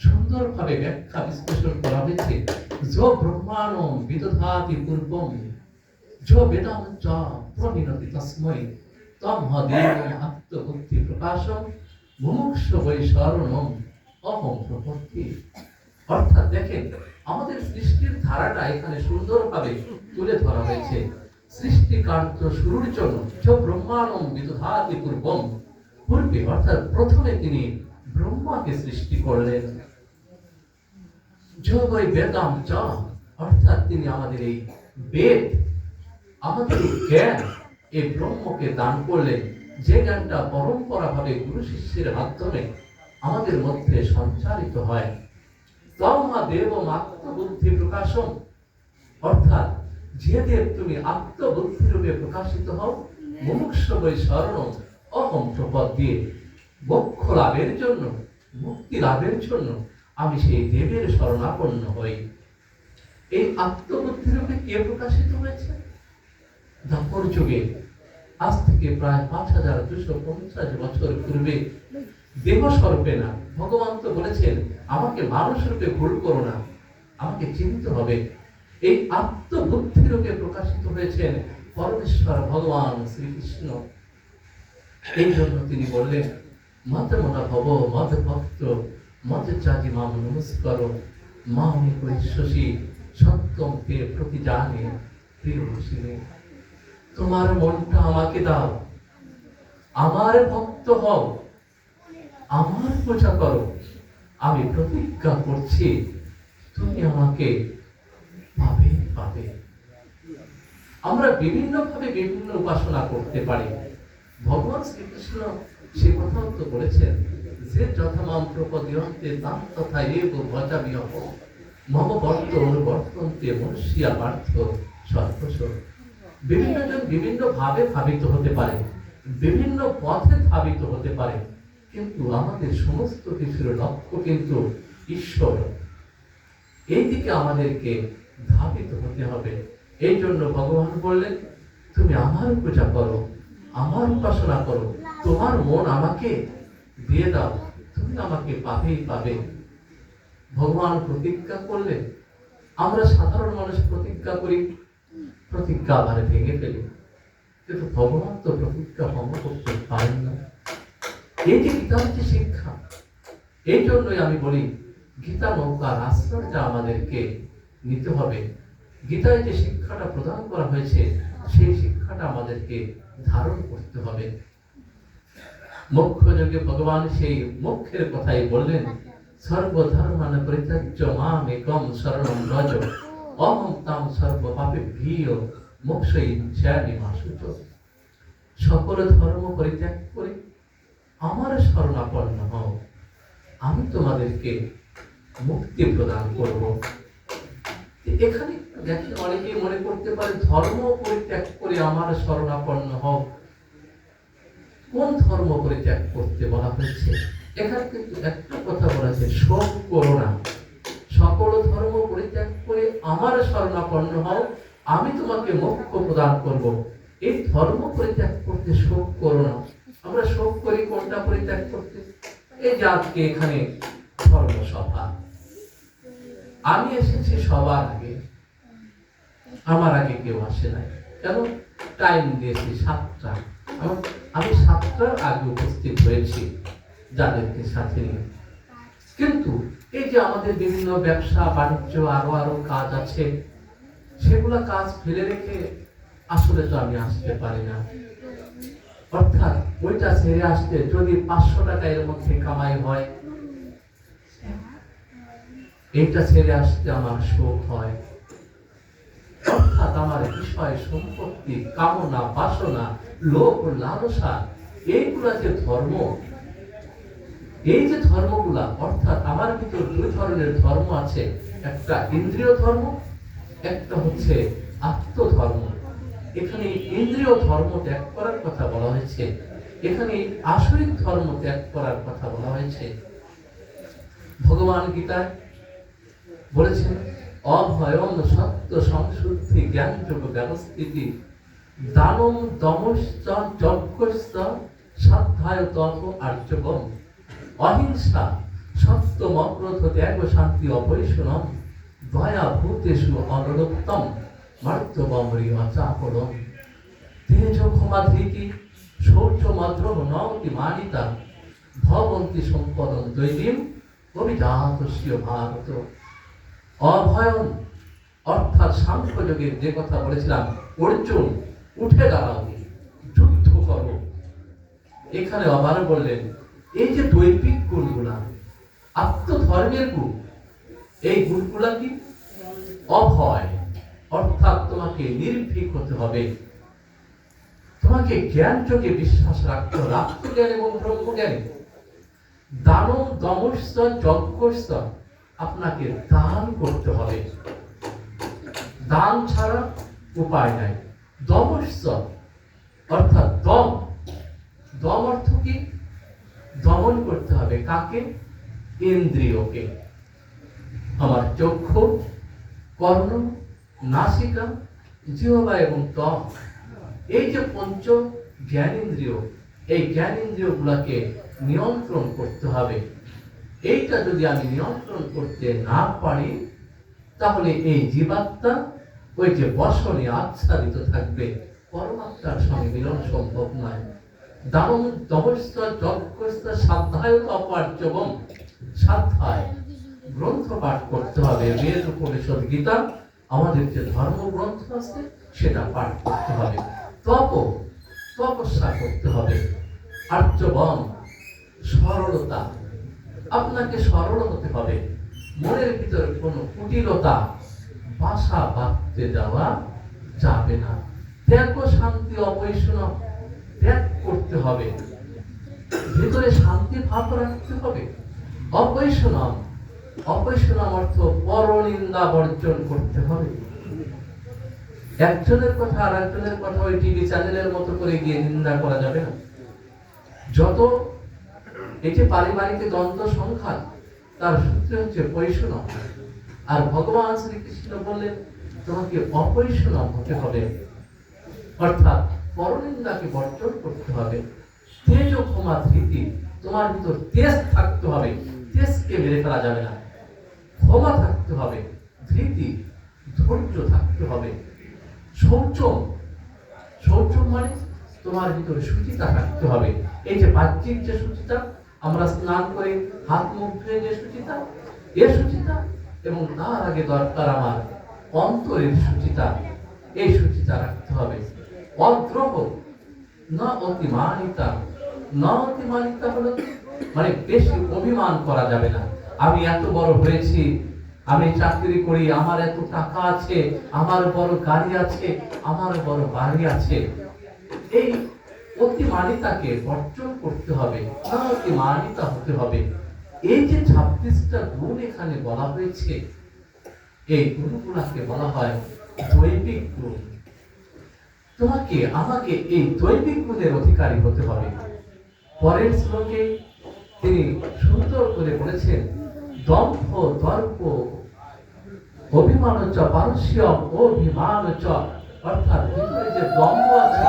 সুন্দরভাবে ব্যাখ্যা বিশ্লেষণ করা হয়েছে। যো ব্রহ্মাণম বিদধাতি পূর্বম যো বেদাম চ প্রবিনতি তস্মৈ তম হদেবম আত্মবুদ্ধি প্রকাশম মুমুক্ষু বৈ শরণম অহং প্রপত্তি। অর্থাৎ দেখেন, আমাদের সৃষ্টির ধারাটা এখানে সুন্দরভাবে তুলে ধরা হয়েছে। সৃষ্টি কার্য শুরুর জন্য যো ব্রহ্মাণম বিদধাতি পূর্বম, পূর্বে অর্থাৎ প্রথমে তিনি ব্রহ্মাকে সৃষ্টি করলেন। যোগই বেদাম চ, অর্থাৎ তিনি আমাদের এই বেদ, আমাদের এই জ্ঞান, এই ব্রহ্মকে দান করলেন, যে জ্ঞানটা পরম্পরা ভাবে গুরু শিষ্যের মাধ্যমে আমাদের মধ্যে সঞ্চারিত হয়। তমা দেবম আত্মবুদ্ধি প্রকাশম, অর্থাৎ যে দেব তুমি আত্মবুদ্ধি রূপে প্রকাশিত হও, মুমুক্ষু বৈ শরণম অহং প্রপদ্যে, মোক্ষ লাভের জন্য, মুক্তি লাভের জন্য আমি সেই দেবের শরণাপন্ন হই। এই আত্মবুদ্ধি রূপে কে প্রকাশিত হয়েছে? দ্বাপর যুগে, আজ থেকে প্রায় 5250 বছর পূর্বে দেহ স্বরূপে না, ভগবান তো বলেছেন আমাকে মানুষ রূপে ভুল করো না, আমাকে চিনতে হবে। এই আত্মবুদ্ধি রূপে প্রকাশিত হয়েছেন পরমেশ্বর ভগবান শ্রীকৃষ্ণ। এই জন্য তিনি বললেন মত মনা ভব মদ ভক্ত মত চাজি মাম নমস্কার মামি কৈশ্বসী সত্যম তে প্রতি জানে প্রিয় শিবে। তোমার মনটা আমাকে দাও, আমার ভক্ত হও, আমার পূজা করো। আমি প্রতিজ্ঞা করছি তুমি আমাকে পাবে পাবে। আমরা বিভিন্ন ভাবে বিভিন্ন উপাসনা করতে পারি। ভগবান শ্রীকৃষ্ণ সে কথা তো বলেছেন যে যথামাম প্রপদ্যন্তে তাম তথা এব ভজামিয়হ মম বর্ত অনুবর্তন্তে মনুষ্যা পার্থ সর্বস্ব। বিভিন্ন জন বিভিন্ন ভাবে ধাবিত হতে পারে, বিভিন্ন পথে ধাবিত হতে পারে, কিন্তু আমাদের সমস্ত কিছুর লক্ষ্য কিন্তু ঈশ্বর। এই দিকে আমাদেরকে ধাবিত হতে হবে। এই জন্য ভগবান বললেন তুমি আমার পূজা করো, আমার উপাসনা করো, তোমার মন আমাকে দিয়ে দাও, তুমি আমাকে পাবেই পাবে। ভগবান প্রতিজ্ঞা করলেন। আমরা সাধারণ মানুষ প্রতিজ্ঞা করি, প্রতিজ্ঞা আবার ভেঙে ফেলি, কিন্তু ভগবান তো প্রতিজ্ঞা ভঙ্গ করতে পারেন না। এই যে গীতার যে শিক্ষা, এই জন্যই আমি বলি গীতা নৌকার আশ্রয়টা আমাদেরকে নিতে হবে। গীতায় যে শিক্ষাটা প্রদান করা হয়েছে সেই শিক্ষাটা আমাদেরকে ধারণ করতে হবে। মোক্ষ যোগে ভগবান সেই মোক্ষের কথাই বললেন সর্বধর্মান পরিত্যাজ্য মাম একম শরণম ব্রজ অহং তাম সর্ব পাপেভ্যো মোক্ষয়িষ্যামি মা শুচো। সকল ধর্ম পরিত্যাগ করে আমার শরণাপন্ন হও, আমি তোমাদেরকে মুক্তি প্রদান করব। এখানে দেখে অনেকেই মনে করতে পারে ধর্ম পরিত্যাগ করে আমার শরণাপন্ন হও। কোন ধর্ম পরিত্যাগ করতে বলা হয়েছে? এখানে কিন্তু একটা কথা বলা হয়েছে, শোক করো না, সকল ধর্ম পরিত্যাগ করে আমার শরণাপন্ন হও, আমি তোমাকে মোক্ষ প্রদান করব। এই ধর্ম পরিত্যাগ করতে শোক করো না। আমরা শোক করি কোনটা পরিত্যাগ করতে? এই যে আজকে এখানে ধর্মসভা, আমি এসেছি সবার আগে, আমার আগে কেউ আসে নাই। কেন? টাইম দিয়েছি 7টা, আমি 7টার আগে উপস্থিত হয়েছি যাদেরকে সাথে নিয়ে। কিন্তু এই যে আমাদের বিভিন্ন ব্যবসা বাণিজ্য আরো কাজ আছে, সেগুলা কাজ ফেলে রেখে আসলে তো আমি আসতে পারি না। অর্থাৎ ওইটা ছেড়ে আসতে যদি 500 টাকা এর মধ্যে কামাই হয়, এইটা ছেড়ে আসতে আমার শোক হয়। অর্থাৎ আমার বিষয় সম্পত্তি, কামনা, বাসনা, লোভ, লালসা, এইগুলা যে ধর্ম, এই যে ধর্মগুলা, অর্থাৎ আমার ভিতর 2 ধরনের ধর্ম আছে। একটা ইন্দ্রিয় ধর্ম, একটা হচ্ছে আত্মধর্ম। এখানে ইন্দ্রিয় ধর্ম ত্যাগ করার কথা বলা হয়েছে, এখানে আসরিক ধর্ম ত্যাগ করার কথা বলা হয়েছে। ভগবান গীতায় বলেছেন অভয়ম সত্য সংশুদ্ধি জ্ঞান যোগ ব্যবস্থিতি দানম দমশ্চ যজ্ঞশ্চ সাধ্যায় তপ আর্যবম। অহিংসা, সত্যম অক্রোধ ত্যাগ শান্তি অপৈশনম দয়া ভূতেষু অনরোত্তম মার্তবম্বরী অচাপলম তেজ ক্ষমা ধৃতি শৌচ মাদ্রম নতি মানিতা ভবন্তি সম্পদম দৈবীম অভিজাতস্য ভারত। অভয়ম অর্থাৎ সাংখ্যযোগের যে কথা বলেছিলাম, অর্জুন উঠে দাঁড়াও, যুদ্ধ করো। এখানে আবার বললেন এই যে দৈবিক গুণগুলা, আত্মধর্মের গুণ, এই গুণগুলা কি? অভয় অর্থাৎ তোমাকে নির্ভীক হতে হবে, তোমাকে জ্ঞান যোগে বিশ্বাস রাখতে হবে, আত্মজ্ঞান এবং ব্রহ্মজ্ঞানে। দানম দমস্য যজ্ঞস্য, আপনাকে দান করতে হবে, দান ছাড়া উপায় নাই। দমস্য অর্থাৎ দম, দম অর্থ কি? দমন করতে হবে কাকে? ইন্দ্রিয়কে। আমার চক্ষু, কর্ণ, নাসিকা, জিহ্বা এবং ত্বক, এই যে পঞ্চ জ্ঞানেন্দ্রিয়, এই জ্ঞানেন্দ্রিয় গুলাকে নিয়ন্ত্রণ করতে হবে। এইটা যদি আমি নিয়ন্ত্রণ করতে না পারি, তাহলে এই জীবাত্মা ওই যে বসনে আচ্ছাদিত থাকবে, পরমাত্মার সঙ্গে মিলন সম্ভব নয়। দানম দমস্য যজ্ঞস্য সাধ্যায়ত অপার্যবম, সাধ্যায় গ্রন্থ পাঠ করতে হবে, বেদ উপনিষদ গীতা আমাদের যে ধর্মগ্রন্থ আছে সেটা পাঠ করতে হবে। তপস্যা করতে হবে। আর্যবম সরলতা, আপনাকে সরল হতে হবে, মনের ভিতরে কোনো কুটিলতা বাসা বাঁধতে দেওয়া যাবে না। ত্যাগ শান্তি অপৈশনম, ত্যাগ করতে হবে, ভিতরে শান্তি ভাব রাখতে হবে। অপৈশনম, অপৈশনম অর্থ পরনিন্দা বর্জন করতে হবে। একজনের কথা আর একজনের কথা ওই টিভি চ্যানেলের মতো করে গিয়ে নিন্দা করা যাবে না। যত এটি পারিবারিক দ্বন্দ্ব সংঘাত, তার সূত্র হচ্ছে পৈশনম। আর ভগবান শ্রীকৃষ্ণ বললেন তোমাকে অপৈশনম হতে হবে, অর্থাৎ পরনিন্দাকে বর্জন করতে হবে। তেজ ক্ষমা ধৃতি, তোমার ভিতর তেজ থাকতে হবে, তেজকে মেরে ফেলা যাবে না। ক্ষমা থাকতে হবে, ধৃতি ধৈর্য থাকতে হবে। শৌচম, শৌচম মানে তোমার ভিতরে শুচিতা থাকতে হবে। এই যে বাহ্যিক যে শুচিতা, আমরা স্নান করে হাত মুখ ধুয়ে যে শুচিতা, এ শুচিতা, এবং তার আগে দরকার আমার অন্তরের শুচিতা, এই শুচিতা রাখতে হবে। অদ্রোহ না অতিমানিতা, না অতিমানিতা হলো মানে বেশি অভিমান করা যাবে না। আমি এত বড় হয়েছি, আমি চাকরি করি, আমার এত টাকা আছে, আমার বড় গাড়ি আছে, আমার বড় বাড়ি আছে, এই অতিমানিতাকে বর্জন করতে হবে, না অতিমানিতা হতে হবে। এই যে 26টা গুণ এখানে বলা হয়েছে, এই গুণগুলোকে বলা হয় দৈবিক গুণ। তোমাকে আমাকে এই দৈবিক গুণের অধিকারী হতে হবে। পরের শ্লোকে তিনি সুন্দর করে বলেছেন, দম্ভ দর্প অভিমানচ পারস্যম অভিমানচ, অর্থাৎ ভিতরে যে দম্ভ আছে